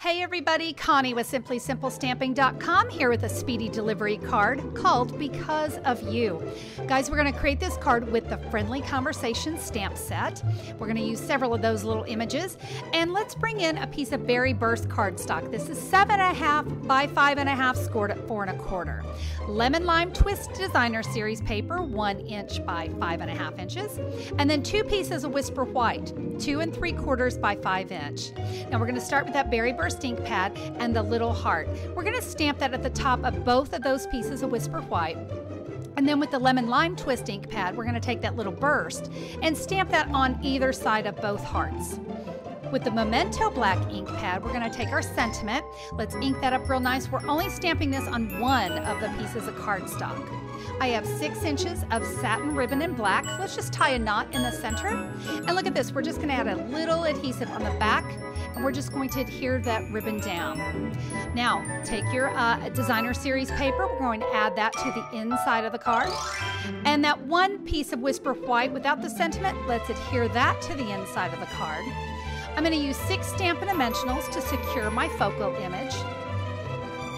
Hey everybody, Connie with simplysimplestamping.com here with a speedy delivery card called Because of You. Guys, we're going to create this card with the Friendly Conversation stamp set. We're going to use several of those little images, and let's bring in a piece of Berry Burst cardstock. This is 7.5 by 5.5 scored at 4 1/4. Lemon Lime Twist Designer Series paper, 1 inch by 5.5 inches, and then 2 pieces of Whisper White, 2 3/4 by 5 inch. Now we're going to start with that Berry Burst ink pad and the little heart. We're going to stamp that at the top of both of those pieces of Whisper White. And then with the Lemon Lime Twist ink pad, we're going to take that little burst and stamp that on either side of both hearts. With the Memento Black ink pad, we're going to take our sentiment. Let's ink that up real nice. We're only stamping this on one of the pieces of cardstock. I have 6 inches of satin ribbon in black. Let's just tie a knot in the center. And look at this, we're just going to add a little adhesive on the back, and we're just going to adhere that ribbon down. Now, take your designer series paper. We're going to add that to the inside of the card. And that one piece of Whisper White without the sentiment, let's adhere that to the inside of the card. I'm going to use 6 Stampin' Dimensionals to secure my focal image.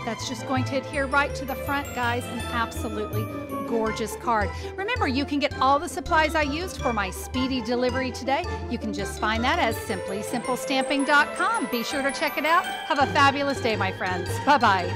That's just going to adhere right to the front, guys. An absolutely gorgeous card. Remember, you can get all the supplies I used for my speedy delivery today. You can just find that as simplysimplestamping.com. Be sure to check it out. Have a fabulous day, my friends. Bye-bye.